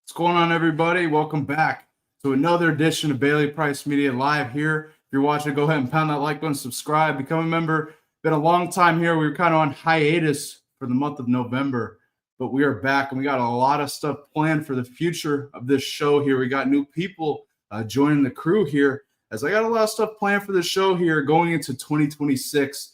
What's going on, everybody? Welcome back to another edition of Bailey Price Media Live here. If you're watching, go ahead and pound that like button, subscribe, become a member. Been a long time here. We were kind of on hiatus for the month of November, but we are back, and we got a lot of stuff planned for the future of this show here. We got new people joining the crew here, as I got a lot of stuff planned for the show here going into 2026.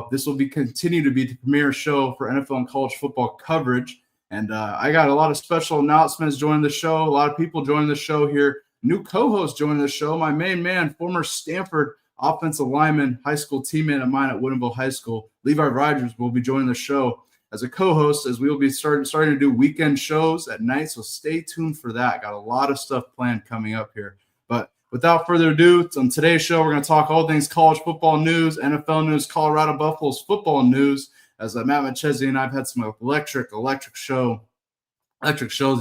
This will continue to be the premier show for NFL and college football coverage. And I got a lot of special announcements joining the show. A lot of people joining the show here. New co-host joining the show. My main man, former Stanford offensive lineman, high school teammate of mine at Woodinville High School, Leroy Frederick, will be joining the show as a co-host, as we will be starting to do weekend shows at night. So stay tuned for that. Got a lot of stuff planned coming up here. But without further ado, on today's show, we're going to talk all things college football news, NFL news, Colorado Buffaloes football news. As Matt Machese and I've had some electric shows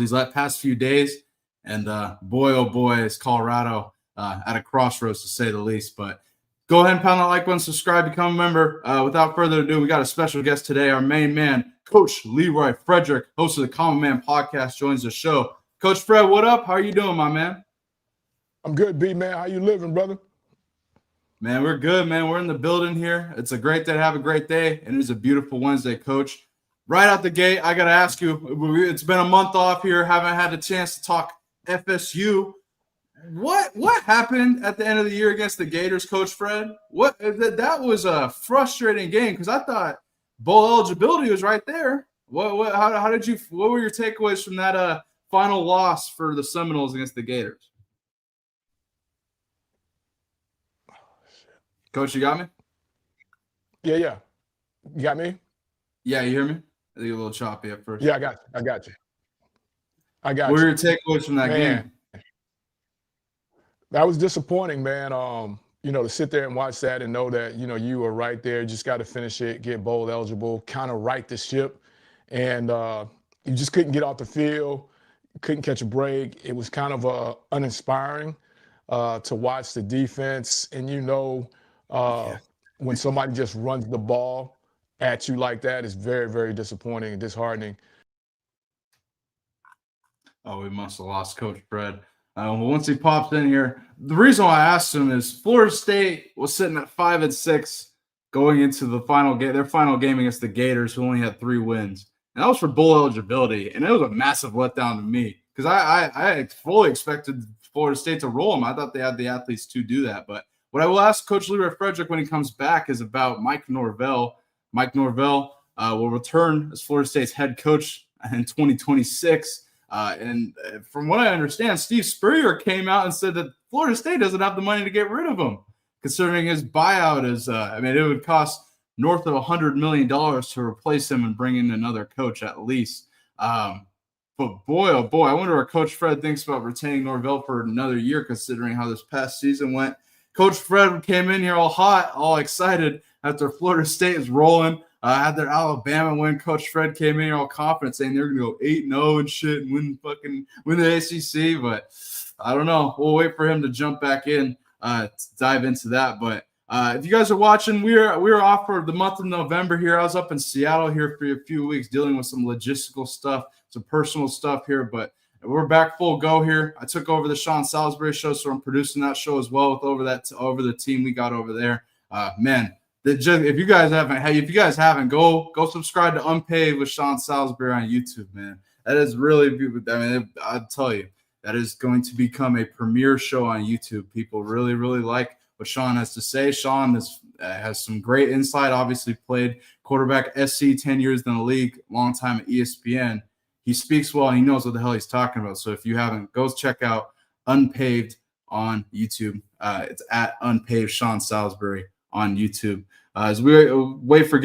these past few days. And boy, oh boy, is Colorado at a crossroads, to say the least. But go ahead and pound that like button, subscribe, become a member. Without further ado, we got a special guest today. Our main man, Coach Leroy Frederick, host of the Common Man podcast, joins the show. Coach Fred, what up? How are you doing, my man? I'm good, B, man. How you living, brother? Man, we're good, man. We're in the building here. It's a great day to have a great day, and it's a beautiful Wednesday, Coach. Right out the gate, I got to ask you, it's been a month off here. Haven't had a chance to talk FSU. What happened at the end of the year against the Gators, Coach Fred? That was a frustrating game because I thought bowl eligibility was right there. What were your takeaways from that final loss for the Seminoles against the Gators? Coach, you got me? Yeah. You got me? Yeah, you hear me? I think a little choppy at first. Yeah, I got you. What were your takeaways from that game? That was disappointing, man. To sit there and watch that and know that, you were right there, just got to finish it, get bowl eligible, kind of right the ship. And you just couldn't get off the field, couldn't catch a break. It was kind of uninspiring to watch the defense. And, when somebody just runs the ball at you like that, it's very, very disappointing and disheartening. Oh, we must have lost Coach Fred. Once he pops in here, the reason why I asked him is Florida State was sitting at 5-6 going into the final game, their final game against the Gators, who only had 3 wins. And that was for bowl eligibility, and it was a massive letdown to me because I fully expected Florida State to roll them. I thought they had the athletes to do that. But what I will ask Coach Leroy Frederick when he comes back is about Mike Norvell. Mike Norvell will return as Florida State's head coach in 2026. And from what I understand, Steve Spurrier came out and said that Florida State doesn't have the money to get rid of him, considering his buyout is, it would cost north of $100 million to replace him and bring in another coach at least. But boy, oh boy, I wonder what Coach Fred thinks about retaining Norvell for another year, considering how this past season went. Coach Fred came in here all hot, all excited after Florida State is rolling. Had their Alabama win. Coach Fred came in here all confident, saying they're going to go 8-0 and shit and win the ACC. But I don't know. We'll wait for him to jump back in to dive into that. But if you guys are watching, we were off for the month of November here. I was up in Seattle here for a few weeks dealing with some logistical stuff, some personal stuff here. But we're back full go here. I took over the Sean Salisbury show, so I'm producing that show as well with over the team we got over there. Man. If you guys haven't, go subscribe to Unpaid with Sean Salisbury on YouTube, man. That is really, I'll tell you, that is going to become a premier show on YouTube. People really, really like what Sean has to say. Sean has some great insight. Obviously, played quarterback SC 10 years in the league, long time at ESPN. He speaks well and he knows what the hell he's talking about. So if you haven't, go check out Unpaved on YouTube. It's at Unpaved Sean Salisbury on YouTube. As we wait to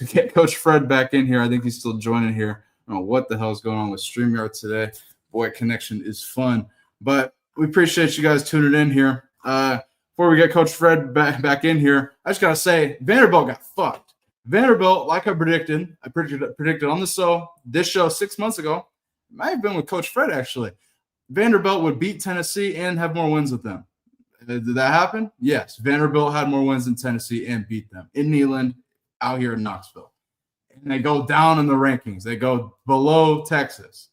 get Coach Fred back in here, I think he's still joining here. I don't know what the hell is going on with StreamYard today. Boy, connection is fun. But we appreciate you guys tuning in here. Before we get Coach Fred back in here, I just got to say, Vanderbilt got fucked. Vanderbilt, like I predicted on this show 6 months ago, it might have been with Coach Fred actually. Vanderbilt would beat Tennessee and have more wins with them. Did that happen? Yes. Vanderbilt had more wins than Tennessee and beat them in Neyland, out here in Knoxville. And they go down in the rankings. They go below Texas.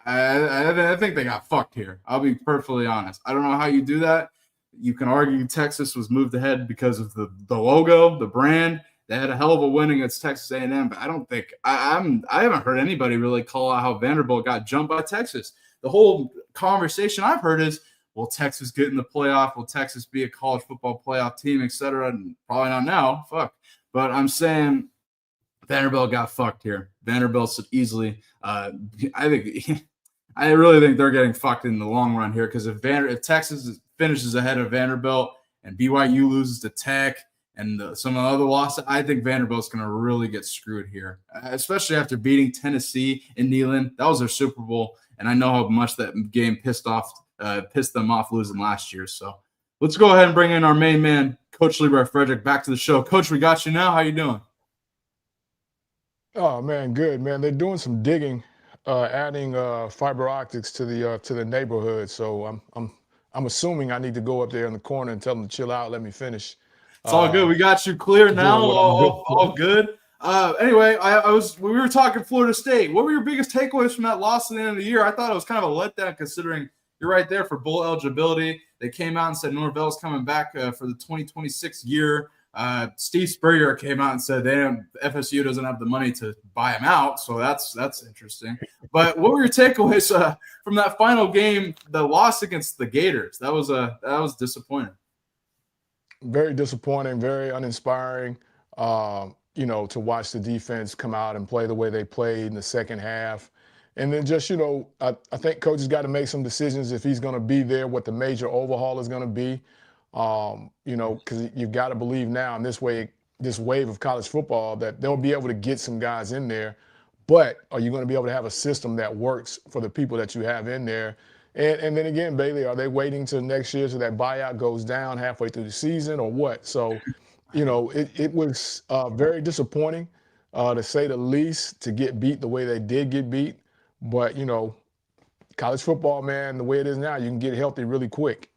I think they got fucked here. I'll be perfectly honest. I don't know how you do that. You can argue Texas was moved ahead because of the logo, the brand. They had a hell of a win against Texas A&M, but I don't think I haven't heard anybody really call out how Vanderbilt got jumped by Texas. The whole conversation I've heard is, will Texas get in the playoff? Will Texas be a college football playoff team, et cetera? And probably not now. Fuck. But I'm saying Vanderbilt got fucked here. Vanderbilt should easily. I think. I really think they're getting fucked in the long run here because if Texas finishes ahead of Vanderbilt and BYU loses to Tech and some of the other losses, I think Vanderbilt's going to really get screwed here, especially after beating Tennessee in Neyland. That was their Super Bowl, and I know how much that game pissed them off losing last year. So let's go ahead and bring in our main man, Coach Leroy Frederick, back to the show. Coach, we got you now. How you doing? Oh man, good man. They're doing some digging, adding fiber optics to the neighborhood. So I'm assuming I need to go up there in the corner and tell them to chill out, let me finish. It's all good. We got you clear now. What I'm good All good. Anyway, we were talking Florida State. What were your biggest takeaways from that loss at the end of the year? I thought it was kind of a letdown considering you're right there for bowl eligibility. They came out and said Norvell's coming back for the 2026 year. Steve Spurrier came out and said FSU doesn't have the money to buy him out, so that's interesting. But what were your takeaways from that final game, the loss against the Gators? That was disappointing. Very disappointing, very uninspiring. To watch the defense come out and play the way they played in the second half. And then just, I think coach has got to make some decisions if he's going to be there, what the major overhaul is going to be. Because you've got to believe now in this wave of college football that they'll be able to get some guys in there. But are you going to be able to have a system that works for the people that you have in there? And then again, Bailey, are they waiting till next year so that buyout goes down halfway through the season or what? So, it was very disappointing, to say the least, to get beat the way they did get beat. But, college football, man, the way it is now, you can get healthy really quick.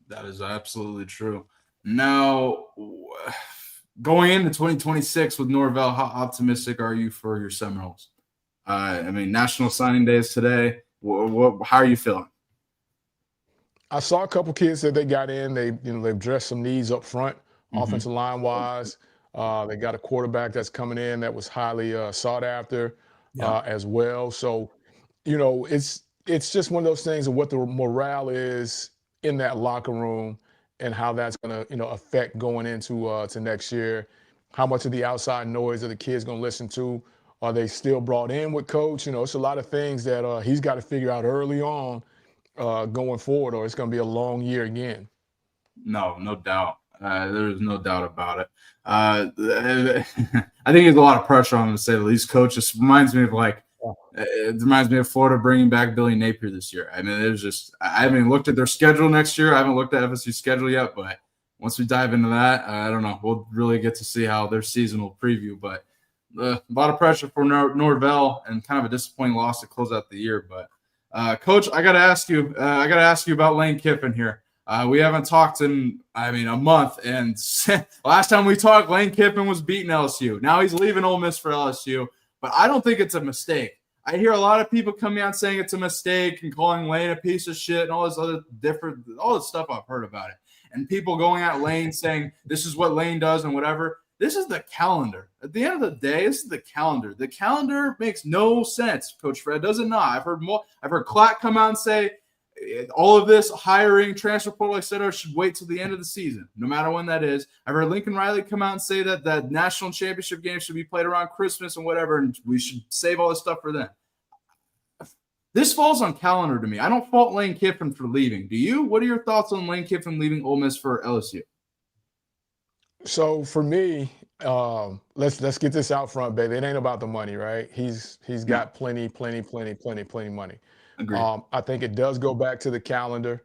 That is absolutely true. Now, going into 2026 with Norvell, how optimistic are you for your Seminoles? National Signing Day is today. How are you feeling? I saw a couple kids that they got in. They've addressed some needs up front, offensive line wise. They got a quarterback that's coming in that was highly sought after as well. So, it's just one of those things of what the morale is in that locker room and how that's going to, affect going into to next year. How much of the outside noise are the kids going to listen to? Are they still brought in with coach? It's a lot of things that he's got to figure out early on going forward, or it's going to be a long year again. No doubt. There's no doubt about it. I think there's a lot of pressure on him, to say the least. Coach, just reminds me of Florida bringing back Billy Napier this year. I haven't even looked at their schedule next year. I haven't looked at FSU's schedule yet, but once we dive into that, I don't know. We'll really get to see how their season will preview. But a lot of pressure for Norvell and kind of a disappointing loss to close out the year. But Coach, I got to ask you about Lane Kiffin here. We haven't talked in, a month. And last time we talked, Lane Kiffin was beating LSU. Now he's leaving Ole Miss for LSU. But I don't think it's a mistake. I hear a lot of people coming out saying it's a mistake and calling Lane a piece of shit and all this stuff I've heard about it. And people going at Lane saying this is what Lane does and whatever. This is the calendar. At the end of the day, this is the calendar. The calendar makes no sense, Coach Fred. Does it not? I've heard Clack come out and say all of this hiring, transfer portal, et cetera, should wait till the end of the season, no matter when that is. I've heard Lincoln Riley come out and say that national championship game should be played around Christmas and whatever, and we should save all this stuff for then. This falls on calendar to me. I don't fault Lane Kiffin for leaving. Do you? What are your thoughts on Lane Kiffin leaving Ole Miss for LSU? So for me, let's get this out front, baby. It ain't about the money, right? He's got plenty money. Agreed. I think it does go back to the calendar.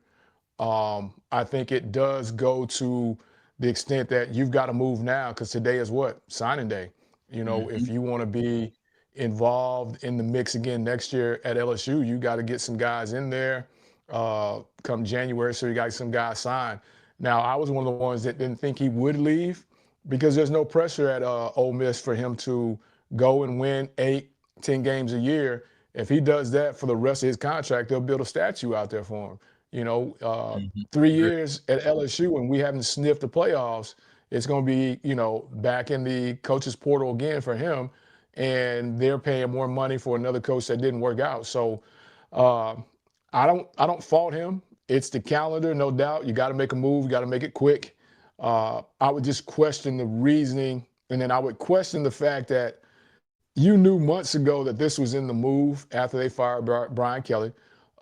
I think it does go to the extent that you've got to move now because today is what? Signing day. If you want to be involved in the mix again next year at LSU, you got to get some guys in there come January, so you got some guys signed. Now, I was one of the ones that didn't think he would leave because there's no pressure at Ole Miss for him to go and win 8-10 games a year If he does that for the rest of his contract, they'll build a statue out there for him. Mhm. 3 Agree. years at LSU and we haven't sniffed the playoffs, it's going to be, back in the coaches portal again for him, and they're paying more money for another coach that didn't work out. So, uh, I don't fault him. It's the calendar, no doubt. You got to make a move. You got to make it quick. I would just question the reasoning, and then I would question the fact that you knew months ago that this was in the move after they fired Brian Kelly.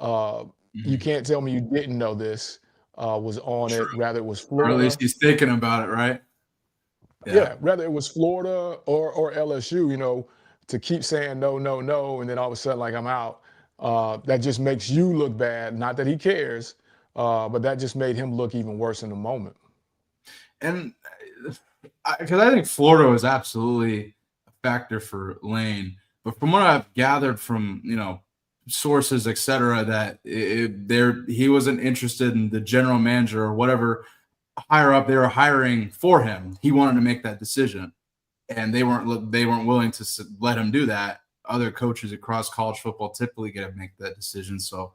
Uh, you Mhm. can't tell me you didn't know this was on True. it. Rather it was Or at least Florida. he's thinking about it, right? Yeah. Yeah, rather it was Florida or LSU. To keep saying no, no, no, and then all of a sudden like I'm out. That just makes you look bad. Not that he cares, but that just made him look even worse in the moment. And because I think Florida was absolutely a factor for Lane, but from what I've gathered from sources, etc., that he wasn't interested in the general manager or whatever higher up they were hiring for him. He wanted to make that decision, and they weren't willing to let him do that. Other coaches across college football typically get to make that decision, so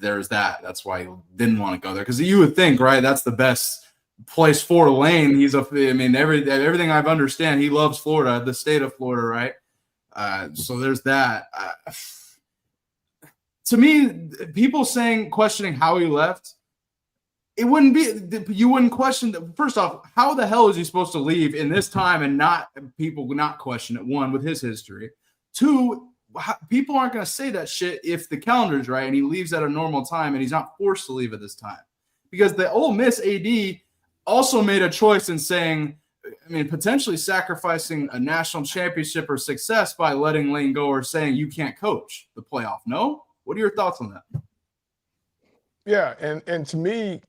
there's that. That's why he didn't want to go there, because you would think, right, that's the best place for Lane. I mean, everything I've understand, he loves Florida, the state of Florida, right? So there's that. To me, people questioning how he left, you wouldn't question. First off, how the hell is he supposed to leave in this time and people not question it? One, with his history. Two, people aren't going to say that shit if the calendar's right and he leaves at a normal time and he's not forced to leave at this time. Because the Ole Miss AD also made a choice in saying, potentially sacrificing a national championship or success by letting Lane go, or saying you can't coach the playoff. No? What are your thoughts on that? Yeah, and to me,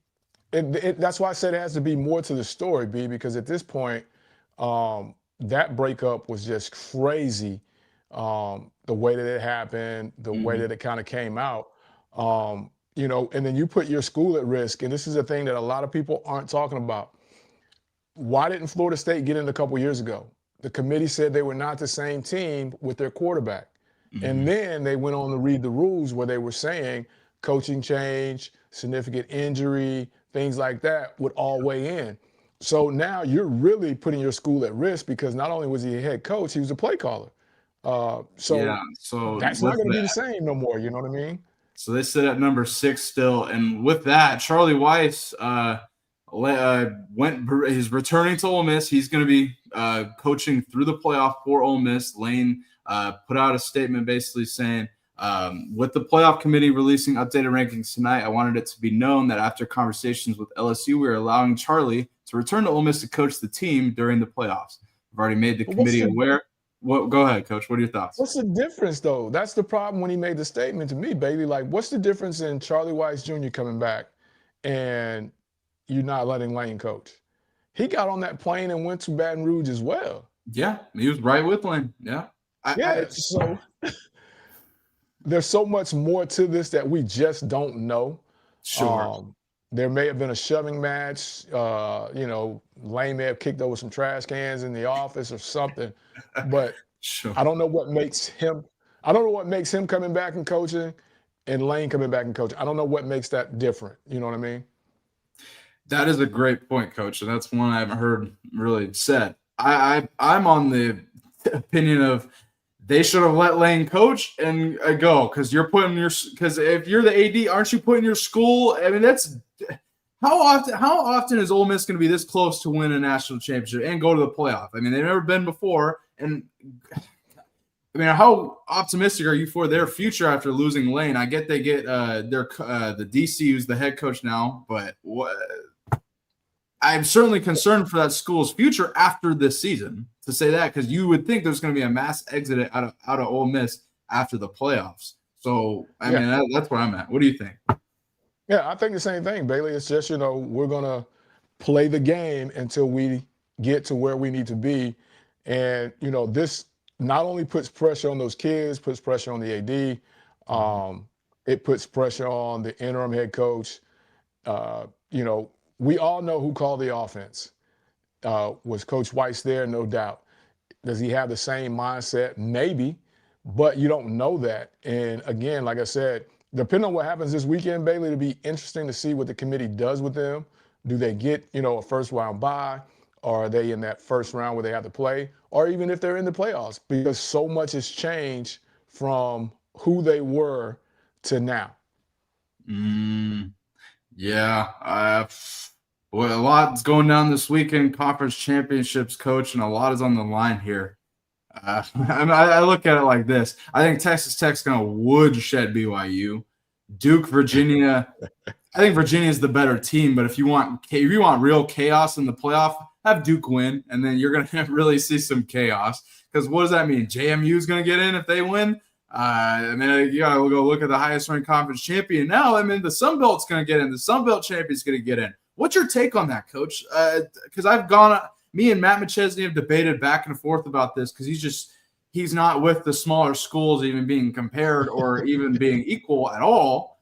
that's why I said it has to be more to the story, B, because at this point, that breakup was just crazy. The way that it happened, the way Mhm. that it kind of came out, and then you put your school at risk. And this is a thing that a lot of people aren't talking about. Why didn't Florida State get in a couple years ago? The committee said they were not the same team with their quarterback. And Mhm. then they went on to read the rules where they were saying coaching change, significant injury, things like that would all weigh in. So now you're really putting your school at risk, because not only was he a head coach, he was a play caller. Yeah. So So that's not with going to be the that, same no more. You know what I mean? so they sit at number 6 still, and with that, Charlie Weiss is returning to Ole Miss. He's going to be coaching through the playoff for Ole Miss. Lane put out a statement basically saying, with the playoff committee releasing updated rankings tonight, I wanted it to be known that after conversations with LSU, we are allowing Charlie to return to Ole Miss to coach the team during the playoffs. I've already made the But what's committee the aware. Go ahead, Coach. What are your thoughts? What's the difference, though? That's the problem when he made the statement to me, Bailey. Like, what's the difference in Charlie Weiss Jr. coming back and you not letting Lane coach? He got on that plane and went to Baton Rouge as well. Yeah, he was right with Lane. Yeah. Yeah, so there's so much more to this that we just don't know. Sure. Um, there may have been a shoving match. Lane may have kicked over some trash cans in the office or something, but Sure. I don't know what makes him. I don't know what makes him coming back and coaching, and Lane coming back and coaching. I don't know what makes that different. You know what I mean? That is a great point, Coach, and that's one I haven't heard really said. I'm on the opinion of they should have let Lane coach and go, because if you're the AD, aren't you putting your school? That's how often is Ole Miss going to be this close to win a national championship and go to the playoff? They've never been before, and how optimistic are you for their future after losing Lane? I get they get the DC, who's the head coach now, but I'm certainly concerned for that school's future after this season, to say that, because you would think there's going to be a mass exit out of Ole Miss after the playoffs. So Yeah. That's where I'm at. What do you think? Yeah, I think the same thing, Bailey. It's just, we're gonna play the game until we get to where we need to be. And, this not only puts pressure on those kids, puts pressure on the AD, it puts pressure on the interim head coach. We all know who called the offense. Was Coach Weiss there? No doubt. Does he have the same mindset? Maybe. but you don't know that. And again, like I said, depending on what happens this weekend, Bailey, it'll be interesting to see what the committee does with them. Do they get, a first round bye? Or are they in that first round where they have to play? Or even if they're in the playoffs, because so much has changed from who they were to now. Yeah. Well, a lot's going down this weekend, conference championships, coach, and a lot is on the line here. I look at it like this. I think Texas Tech's going to woodshed BYU. Duke, Virginia. I think Virginia is the better team, but if you want real chaos in the playoff, have Duke win, and then you're going to really see some chaos. Because what does that mean? JMU is going to get in if they win. And then you got to go look at the highest ranked conference champion. Now, the Sun Belt's going to get in. The Sun Belt champion is going to get in. What's your take on that, Coach? Because me and Matt McChesney have debated back and forth about this because he's not with the smaller schools even being compared or even being equal at all.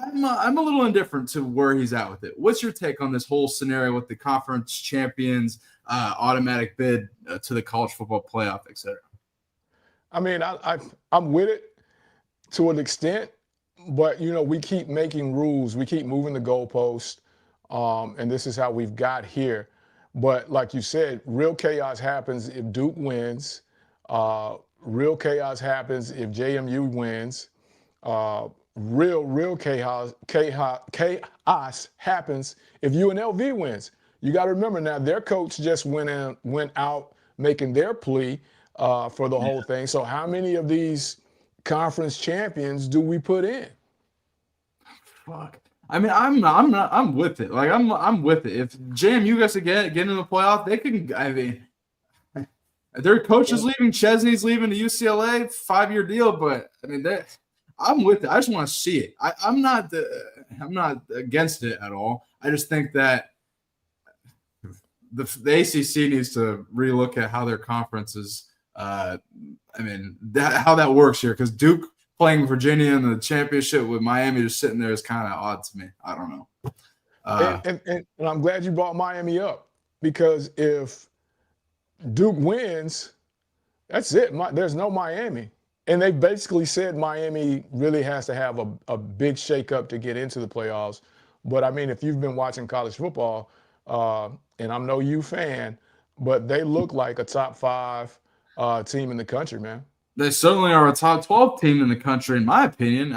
I'm a little indifferent to where he's at with it. What's your take on this whole scenario with the conference champions, automatic bid to the college football playoff, et cetera? I'm with it to an extent, but we keep making rules, we keep moving the goalpost, and this is how we've got here. But like you said, real chaos happens if Duke wins. Real chaos happens if JMU wins. Real chaos happens if UNLV wins. You got to remember now, their coach just went out making their plea for the whole thing. So how many of these conference champions do we put in? Fuck. I'm with it. Like I'm with it. If JMU gets to get into the playoff, they can. Their coach is leaving. Chesney's leaving to UCLA, 5-year deal. But I'm with it. I just want to see it. I'm not against it at all. I just think that the ACC needs to relook at how their conference is. How that works here, because Duke playing Virginia in the championship with Miami just sitting there is kind of odd to me. I don't know. And I'm glad you brought Miami up, because if Duke wins, that's it. There's no Miami. And they basically said Miami really has to have a big shakeup to get into the playoffs. But, if you've been watching college football, and I'm no U fan, but they look like a top 5 team in the country, man. They certainly are a top 12 team in the country, in my opinion.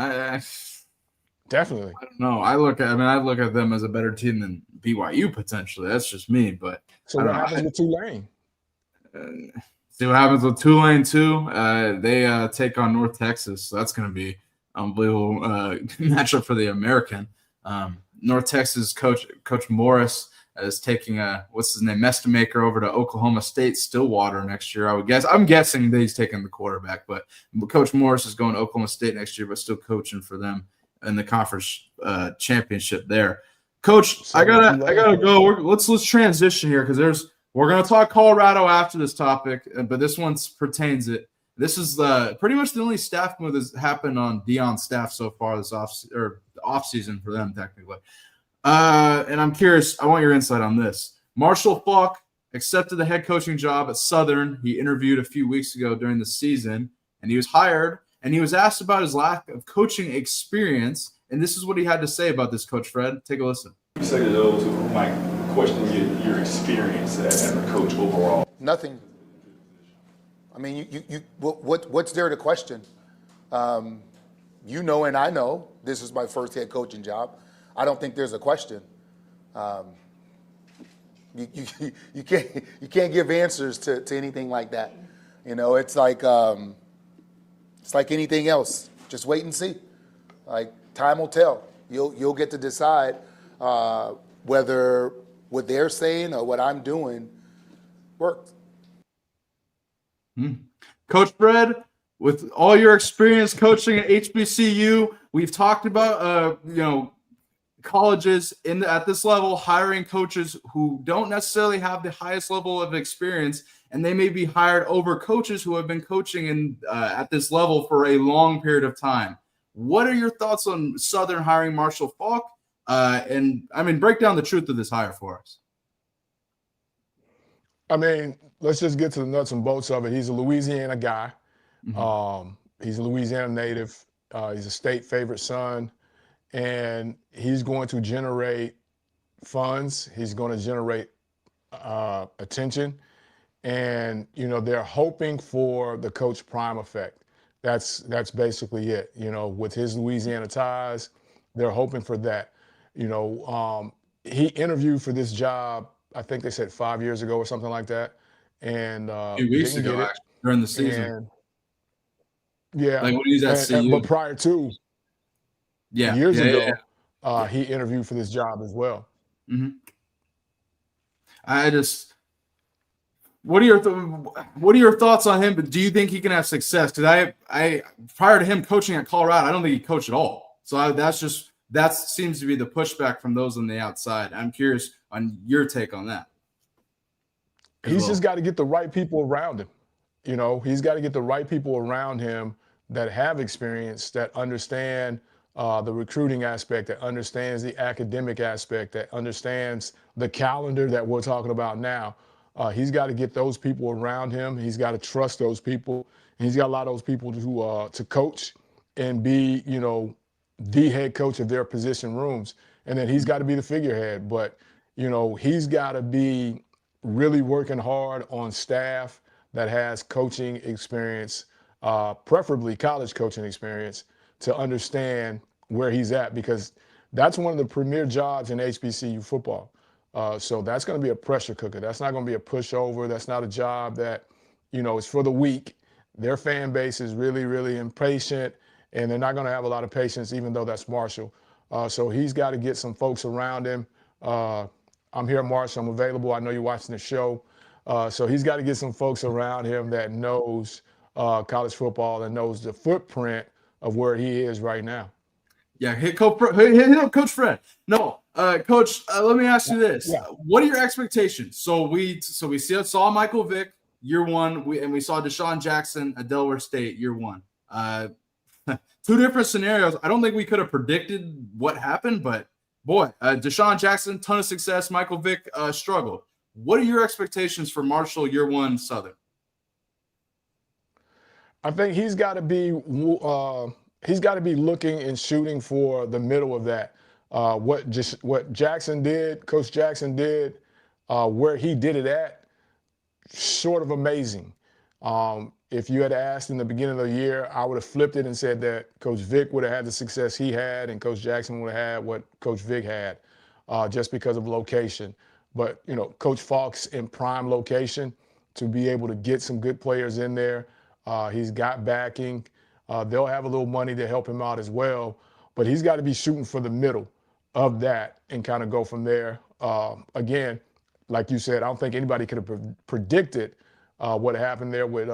Definitely. I don't know. I look at them as a better team than BYU potentially. That's just me. But so what happens with Tulane? See what happens with Tulane too. They take on North Texas, so that's going to be unbelievable matchup for the American. North Texas coach Morris is taking Mestamaker over to Oklahoma State Stillwater next year. I'm guessing that he's taking the quarterback, but Coach Morris is going to Oklahoma State next year, but still coaching for them in the conference championship there. Coach, I gotta go. Let's transition here, because we're gonna talk Colorado after this topic, but this one pertains it. This is pretty much the only staff move that's happened on Deion's staff so far this off season for them technically. And I'm curious, I want your insight on this. Marshall Faulk accepted the head coaching job at Southern. He interviewed a few weeks ago during the season, and he was hired, and he was asked about his lack of coaching experience, and this is what he had to say about this, Coach Fred. Take a listen. You say to those who might question your experience as a coach overall? Nothing. What's there to question? And I know this is my first head coaching job. I don't think there's a question. You can't give answers to anything like that. It's like anything else. Just wait and see. Like, time will tell. You'll get to decide whether what they're saying or what I'm doing works. Coach Fred, with all your experience coaching at HBCU, we've talked about colleges at this level hiring coaches who don't necessarily have the highest level of experience, and they may be hired over coaches who have been coaching at this level for a long period of time. What are your thoughts on Southern hiring Marshall Faulk? Break down the truth of this hire for us. Let's just get to the nuts and bolts of it. He's a Louisiana guy. He's a Louisiana native. He's a state favorite son, and he's going to generate funds. He's going to generate attention, and they're hoping for the Coach Prime effect. That's basically it. With his Louisiana ties, they're hoping for that. He interviewed for this job, I think they said 5 years ago or something like that, and A few weeks didn't ago, get it. actually, during the season. And yeah, Like when he's at CU. but prior to Yeah. years yeah, ago, yeah. he interviewed for this job as well. I just, what are your thoughts on him? But do you think he can have success? Because I prior to him coaching at Colorado, I don't think he coached at all. So that seems to be the pushback from those on the outside. I'm curious on your take on that. He's just got to get the right people around him. He's got to get the right people around him that have experience, that understand the recruiting aspect, that understands the academic aspect, that understands the calendar that we're talking about now. He's got to get those people around him. He's got to trust those people. And he's got a lot of those people to coach and be, the head coach of their position rooms. And then he's got to be the figurehead. But, he's got to be really working hard on staff that has coaching experience, preferably college coaching experience, to understand where he's at, because that's one of the premier jobs in HBCU football. So that's going to be a pressure cooker. That's not going to be a pushover. That's not a job that, is for the weak. Their fan base is really, really impatient, and they're not going to have a lot of patience, even though that's Marshall. So he's got to get some folks around him. I'm here, Marshall. I'm available. I know you're watching the show. So he's got to get some folks around him that knows college football and knows the footprint of where he is right now. Yeah, hit up Coach Fred. No, Coach, let me ask you this. Yeah. What are your expectations? So we saw Michael Vick year one, and we saw Deshaun Jackson at Delaware State year one. Two different scenarios. I don't think we could have predicted what happened, but boy, Deshaun Jackson, ton of success. Michael Vick struggled. What are your expectations for Marshall year one Southern? I think he's got to be looking and shooting for the middle of that. What Jackson did, Coach Jackson did, where he did it at, sort of amazing. If you had asked in the beginning of the year, I would have flipped it and said that Coach Vick would have had the success he had and Coach Jackson would have had what Coach Vick had, just because of location. But, Coach Faulk's in prime location to be able to get some good players in there. He's got backing. They'll have a little money to help him out as well. But he's got to be shooting for the middle of that and kind of go from there. Again, like you said, I don't think anybody could have predicted what happened there with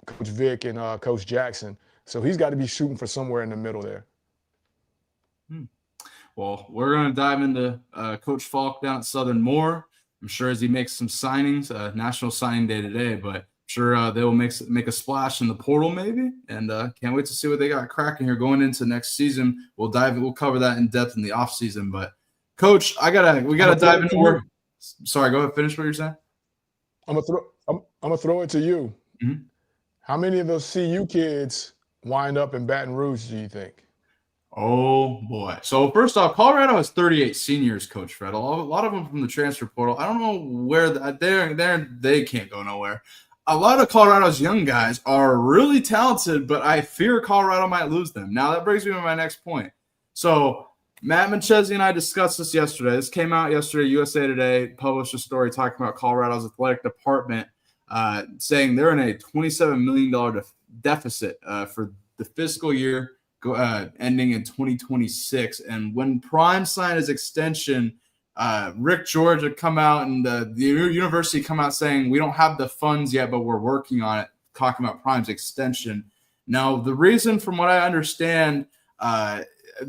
Coach Vick and Coach Jackson. So he's got to be shooting for somewhere in the middle there. Well, we're going to dive into Coach Faulk down at Southern more. I'm sure as he makes some signings, National Signing Day today, but I'm sure they will make a splash in the portal maybe, and can't wait to see what they got cracking here going into next season. We'll cover that in depth in the off season. But Coach, we gotta dive into work. Sorry, go ahead. Finish what you're saying. I'm gonna throw it to you. Mm-hmm. How many of those CU kids wind up in Baton Rouge, do you think? Oh boy! So first off, Colorado has 38 seniors, Coach Fred. A lot of them from the transfer portal. I don't know where they can't go nowhere. A lot of Colorado's young guys are really talented, but I fear Colorado might lose them. Now that brings me to my next point. So Matt Manchesi and I discussed this yesterday. This came out yesterday. USA Today published a story talking about Colorado's athletic department, saying they're in a $27 million deficit for the fiscal year ending in 2026. And when Prime signed his extension, Rick George had come out and the university come out saying, we don't have the funds yet, but we're working on it, talking about Prime's extension. Now, the reason from what I understand,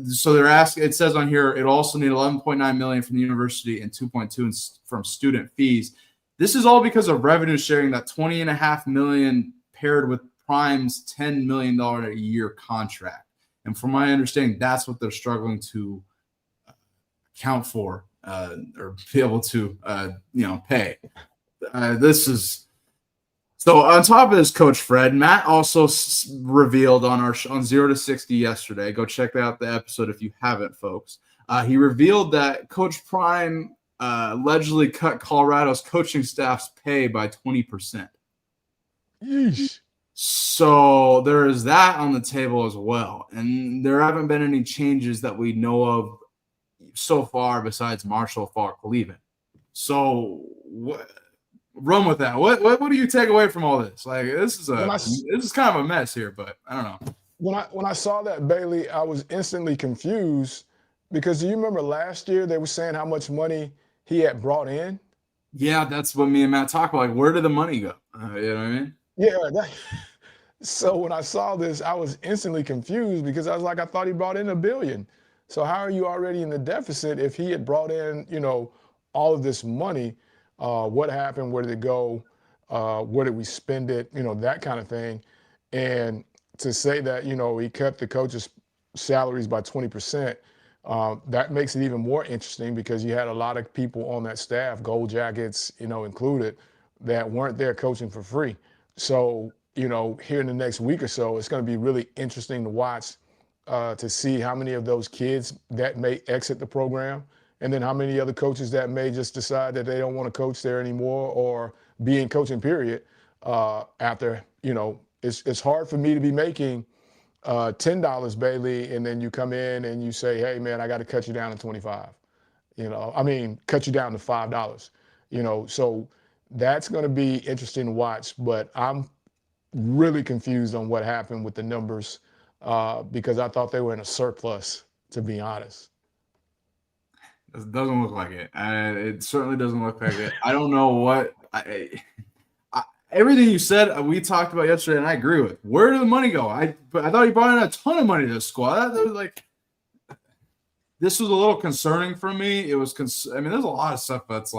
so they're asking, it says on here, it'll also need $11.9 million from the university and $2.2 million from student fees. This is all because of revenue sharing, that $20.5 million paired with Prime's $10 million a year contract. And from my understanding, that's what they're struggling to account for or be able to, pay. It's So on top of this, Coach Fred, Matt also revealed on 0 to 60 yesterday. Go check out the episode if you haven't, folks. He revealed that Coach Prime allegedly cut Colorado's coaching staff's pay by 20%. Yeesh. So there is that on the table as well. And there haven't been any changes that we know of so far besides Marshall Faulk leaving. So run with that. What do you take away from all this? Like this is kind of a mess here, but I don't know. When I saw that, Bailey, I was instantly confused because do you remember last year they were saying how much money he had brought in? Yeah, that's what me and Matt talk about. Like, where did the money go? You know what I mean? Yeah. So when I saw this, I was instantly confused because I was like, I thought he brought in $1 billion. So how are you already in the deficit if he had brought in, all of this money? What happened? Where did it go? Where did we spend it? That kind of thing. And to say that, he cut the coaches' salaries by 20%, that makes it even more interesting because you had a lot of people on that staff, Gold Jackets, included, that weren't there coaching for free. So, here in the next week or so, it's going to be really interesting to watch to see how many of those kids that may exit the program and then how many other coaches that may just decide that they don't want to coach there anymore or be in coaching period after, it's hard for me to be making $10, Bailey, and then you come in and you say, hey, man, I got to cut you down to 25. Cut you down to $5. So that's going to be interesting to watch, but I'm really confused on what happened with the numbers because I thought they were in a surplus, to be honest. It doesn't look like it. It certainly doesn't look like it. I don't know what everything you said we talked about yesterday, and I agree with. Where did the money go? I thought he brought in a ton of money to the squad. That was this was a little concerning for me. It was. There's a lot of stuff that's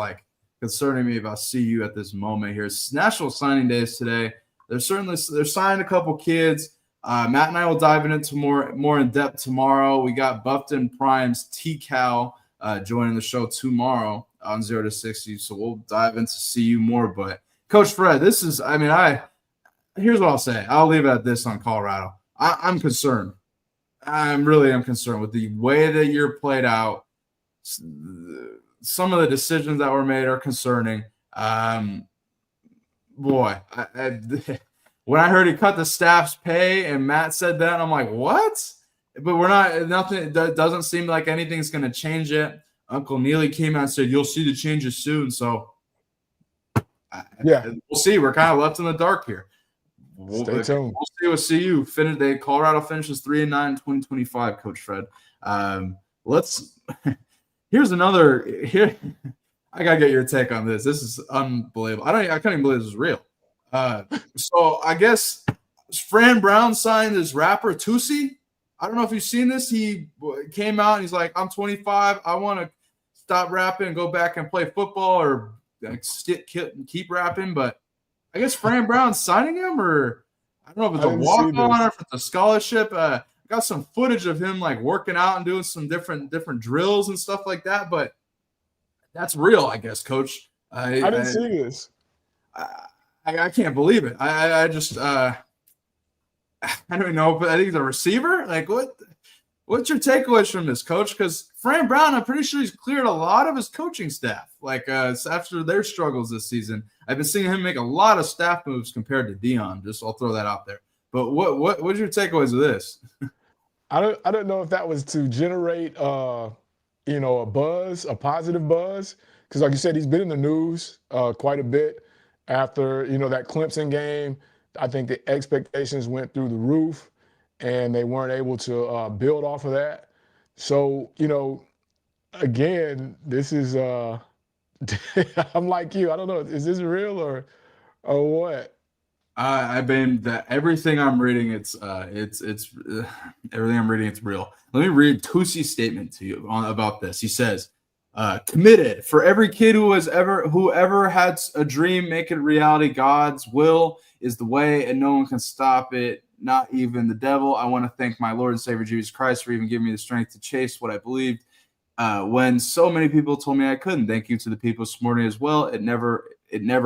concerning me about CU at this moment here. It's National Signing Day is today. They're signed a couple kids. Matt and I will dive into more in depth tomorrow. We got Buffton Prime's T-Cal joining the show tomorrow on 0 to 60. So we'll dive into CU more. But Coach Fred, this is, here's what I'll say. I'll leave it at this on Colorado. I'm concerned. I really am concerned with the way that you're played out. Some of the decisions that were made are concerning. When I heard he cut the staff's pay and Matt said that, I'm like, what? But nothing, that doesn't seem like anything's going to change it. Uncle Neely came out and said, you'll see the changes soon. So we'll see. We're kind of left in the dark here. Stay tuned. We'll see what CU Colorado finishes 3-9 in 2025, Coach Fred. Here's another here. I gotta get your take on this. This is unbelievable. I can't even believe this is real. So I guess Fran Brown signed this rapper Tusi. I don't know if you've seen this. He came out and he's like, I'm 25. I want to stop rapping and go back and play football or keep rapping. But I guess Fran Brown's signing him, or I don't know if it's a walk-on or if it's a scholarship. Got some footage of him working out and doing some different drills and stuff like that. But that's real, I guess, Coach. I didn't see this. I can't believe it. I just I don't even know, but I think he's a receiver. What's your takeaways from this, Coach? Because Fran Brown, I'm pretty sure he's cleared a lot of his coaching staff. After their struggles this season, I've been seeing him make a lot of staff moves compared to Dion. I'll throw that out there. But what's your takeaways of this? I don't know if that was to generate a buzz, a positive buzz, because like you said, he's been in the news quite a bit after that Clemson game. I think the expectations went through the roof, and they weren't able to build off of that. So again, this is I'm like you. I don't know. Is this real or what? Everything I'm reading, it's everything I'm reading, it's real. Let me read Tusi's statement to you about this. He says, committed for every kid who ever had a dream, make it reality. God's will is the way and no one can stop it. Not even the devil. I want to thank my Lord and Savior Jesus Christ for even giving me the strength to chase what I believed when so many people told me I couldn't. Thank you to the people this morning as well. It never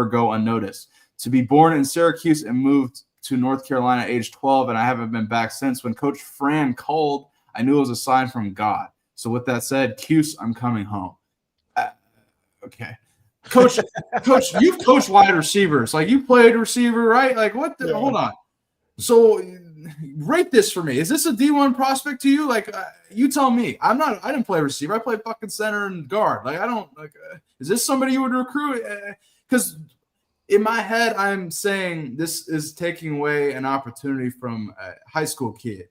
go unnoticed. to be born in Syracuse and moved to North Carolina at age 12, and I haven't been back since. When Coach Fran called, I knew it was a sign from God. So with that said, Cuse, I'm coming home. Okay. Coach, you've coached wide receivers. Like, you played receiver, right? Like, what the, hold on. So rate this for me. Is this a D1 prospect to you? Like, you tell me. I didn't play receiver. I played fucking center and guard. Like, I don't, like, is this somebody you would recruit? Because in my head, I'm saying this is taking away an opportunity from a high school kid,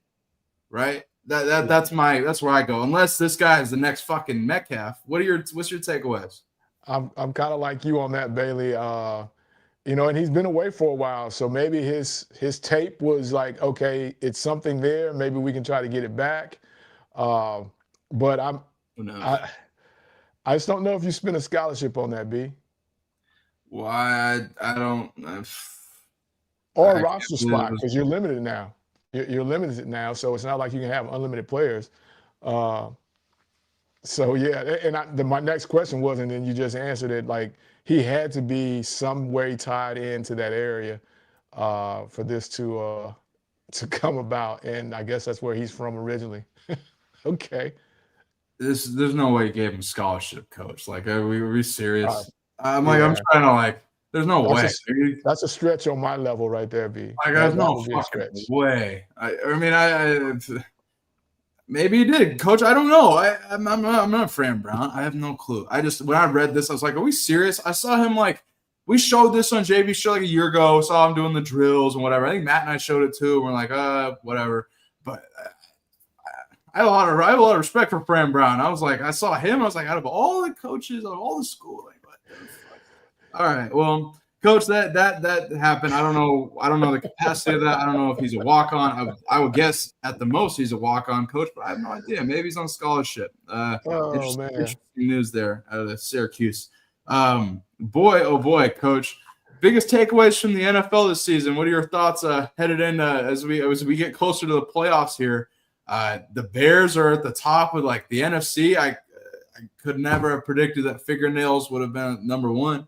right? That's where I go. Unless this guy is the next fucking Metcalf. What's your takeaways? I'm kind of like you on that, Bailey. You know, and he's been away for a while, so maybe his tape was like, okay, it's something there. Maybe we can try to get it back. But I just don't know if you spent a scholarship on that, B. Why I don't. Or a roster spot, because you're limited now. You're limited now, so it's not like you can have unlimited players. So yeah, and my next question was, and then you just answered it, like, he had to be some way tied into that area for this to come about, and I guess that's where he's from originally. Okay. There's no way he gave him a scholarship, coach. Like, are we serious? I'm trying to, like, there's no way. That's a stretch on my level right there, B. Like, there's no fucking way. Maybe he did, Coach. I don't know. I'm not Fran Brown. I have no clue. When I read this, I was like, are we serious? I saw him, like, we showed this on JV's show like a year ago. Saw him doing the drills and whatever. I think Matt and I showed it too. And we're like, whatever. But I have a lot of respect for Fran Brown. I was like, I saw him. I was like, out of all the coaches of all the school, like, what the fuck? All right, well, Coach, that happened. I don't know the capacity of that. I don't know if he's a walk-on. I would guess at the most he's a walk-on, Coach, but I have no idea. Maybe he's on scholarship. Interesting news there out of Syracuse. Boy, oh boy, Coach. Biggest takeaways from the NFL this season. What are your thoughts headed in as we get closer to the playoffs here? The Bears are at the top of, like, the NFC. I could never have predicted that fingernails would have been number one.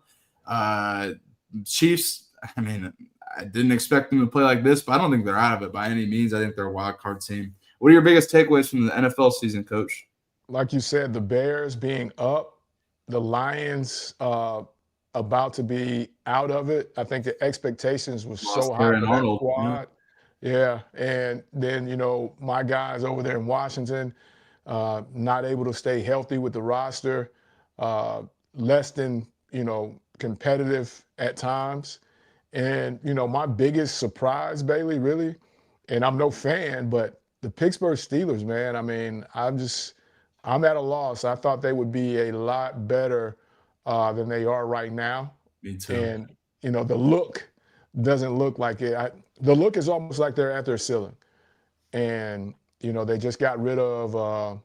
Chiefs, I mean, I didn't expect them to play like this, but I don't think they're out of it by any means. I think they're a wild card team. What are your biggest takeaways from the NFL season, Coach? Like you said, the Bears being up, the Lions about to be out of it. I think the expectations were so high for that squad. Yeah, and then, you know, my guys over there in Washington, not able to stay healthy with the roster, less than, you know, competitive at times. And, you know, my biggest surprise, Bailey, really, and I'm no fan, but the Pittsburgh Steelers, man, I mean, I'm at a loss. I thought they would be a lot better than they are right now. Me too. And, you know, the look doesn't look like it. The look is almost like they're at their ceiling. And, you know, they just got rid of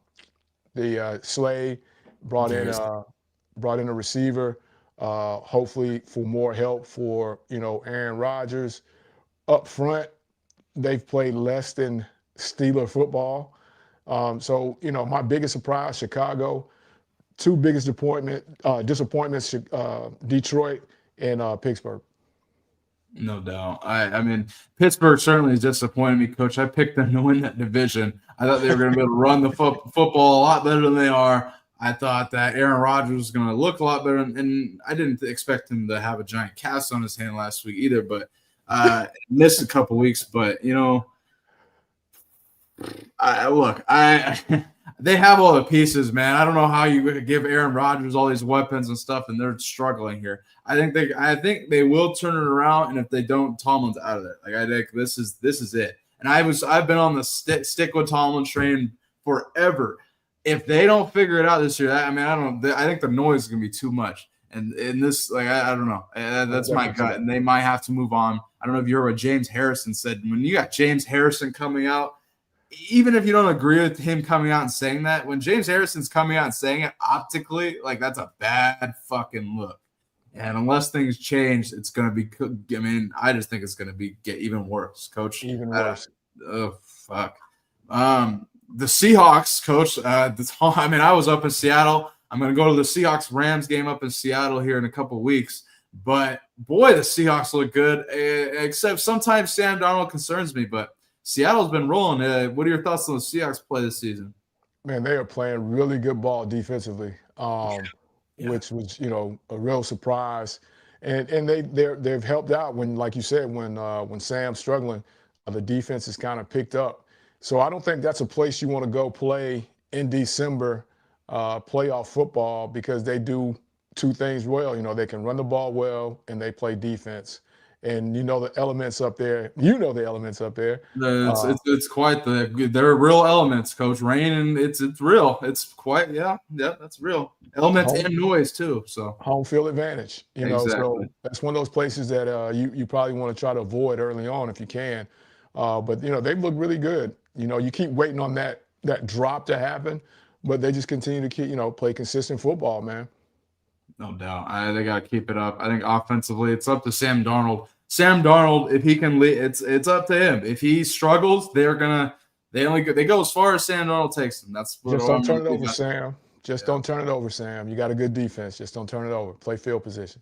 the Slay, brought in a receiver. Hopefully for more help for, you know, Aaron Rodgers. Up front, they've played less than Steeler football. So, you know, my biggest surprise, Chicago. Two biggest disappointments, Detroit and Pittsburgh. No doubt. I mean, Pittsburgh certainly has disappointed me, Coach. I picked them to win that division. I thought they were going to be able to run the football a lot better than they are. I thought that Aaron Rodgers was going to look a lot better, and I didn't expect him to have a giant cast on his hand last week either, but missed a couple weeks. But, you know, they have all the pieces, man. I don't know how you give Aaron Rodgers all these weapons and stuff, and they're struggling here. I think they will turn it around, and if they don't, Tomlin's out of it. Like, I think this is it. And I've been on the stick with Tomlin train forever. If they don't figure it out this year, I think the noise is gonna be too much. And in this, like, I don't know. That's my gut, and they might have to move on. I don't know if you heard what James Harrison said. When you got James Harrison coming out, even if you don't agree with him coming out and saying that, when James Harrison's coming out and saying it optically, like, that's a bad fucking look. And unless things change, it's going to be – I mean, I just think it's going to get even worse, Coach. Even worse. Oh, fuck. The Seahawks, Coach, I was up in Seattle. I'm going to go to the Seahawks-Rams game up in Seattle here in a couple of weeks. But boy, the Seahawks look good. Except sometimes Sam Darnold concerns me, but Seattle's been rolling. What are your thoughts on the Seahawks play this season? Man, they are playing really good ball defensively, which was, a real surprise. And they've helped out when, like you said, when Sam's struggling, the defense has kind of picked up. So I don't think that's a place you want to go play in December, playoff football, because they do two things well. They can run the ball well and they play defense. And the elements up there. The elements up there. It's quite they're real elements, Coach Rain, and it's real. It's quite that's real elements and noise too. So home field advantage, exactly. So that's one of those places that you probably want to try to avoid early on if you can. But they've looked really good. You keep waiting on that drop to happen, but they just continue to keep play consistent football, man. No doubt. They got to keep it up. I think offensively, it's up to Sam Darnold. Sam Darnold, if he can lead, it's up to him. If he struggles, they go as far as Sam Darnold takes them. That's what just don't turn it over, Sam. Don't turn it over, Sam. You got a good defense. Just don't turn it over. Play field position.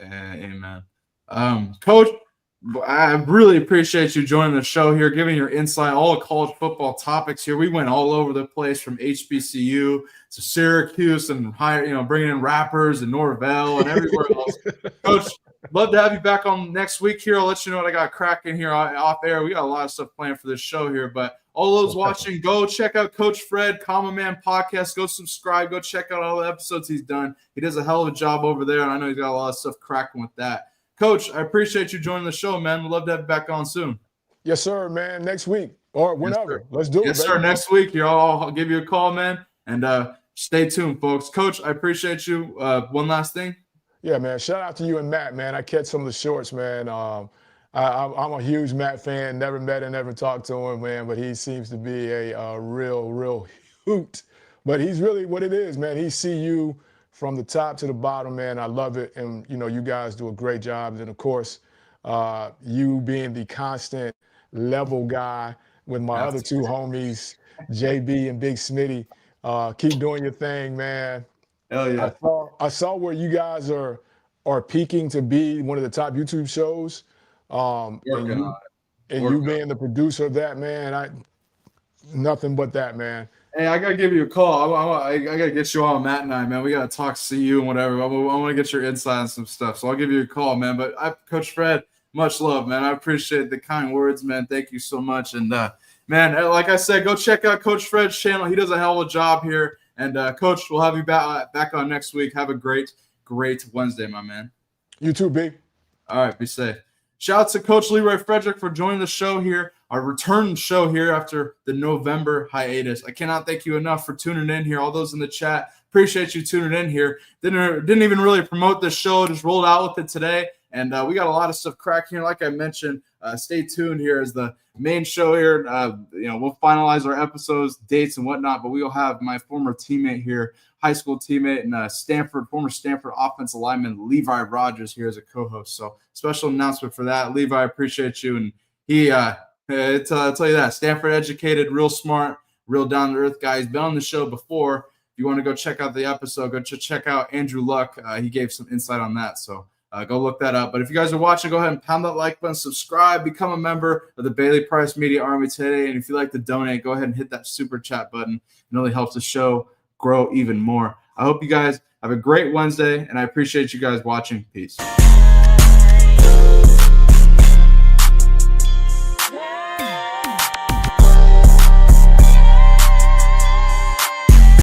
Amen. Coach, I really appreciate you joining the show here, giving your insight, all the college football topics here. We went all over the place from HBCU to Syracuse and bringing in rappers and Norvell and everywhere else. Coach, love to have you back on next week here. I'll let you know what I got cracking here off air. We got a lot of stuff planned for this show here, but all those watching, go check out Coach Fred, Common Man Podcast. Go subscribe. Go check out all the episodes he's done. He does a hell of a job over there, and I know he's got a lot of stuff cracking with that. Coach, I appreciate you joining the show, man. We'd love to have you back on soon. Yes, sir, man. Next week or whenever. Yes, let's do it. Yes, sir. Next week, I'll give you a call, man. And stay tuned, folks. Coach, I appreciate you. One last thing. Yeah, man. Shout out to you and Matt, man. I catch some of the shorts, man. I'm a huge Matt fan. Never met and never talked to him, man. But he seems to be a real hoot. But he's really what it is, man. He see you from the top to the bottom, man. I love it. And, you guys do a great job. And, of course, you being the constant level guy with my other two homies, JB and Big Smitty. Keep doing your thing, man. Hell yeah. I saw where you guys are peaking to be one of the top YouTube shows. And you being the producer of that, man, nothing but that, man. Hey, I gotta give you a call. I gotta get you on, Matt and I, man. We gotta talk, see you and whatever. I want to get your insight on some stuff, so I'll give you a call, man. But Coach Fred, much love, man. I appreciate the kind words, man. Thank you so much. And man, like I said, go check out Coach Fred's channel. He does a hell of a job here. And Coach, we'll have you back on next week. Have a great Wednesday, my man. You too, B. All right, be safe. Shout out to Coach Leroy Frederick for joining the show here, our return show here after the November hiatus. I cannot thank you enough for tuning in here. All those in the chat, appreciate you tuning in here. Didn't even really promote this show, just rolled out with it today. And we got a lot of stuff cracking here. Like I mentioned, stay tuned here as the main show here. We'll finalize our episodes, dates, and whatnot. But we will have my former teammate here, high school teammate, and former Stanford offensive lineman Levi Rogers here as a co-host. So special announcement for that. Levi, I appreciate you. And he, I'll tell you that, Stanford educated, real smart, real down-to-earth guy. He's been on the show before. If you want to go check out the episode, go check out Andrew Luck. He gave some insight on that. So go look that up. But if you guys are watching, go ahead and pound that like button, subscribe, become a member of the Bailey Price Media Army today. And if you'd like to donate, go ahead and hit that super chat button. It really helps the show grow even more. I hope you guys have a great Wednesday, and I appreciate you guys watching. Peace.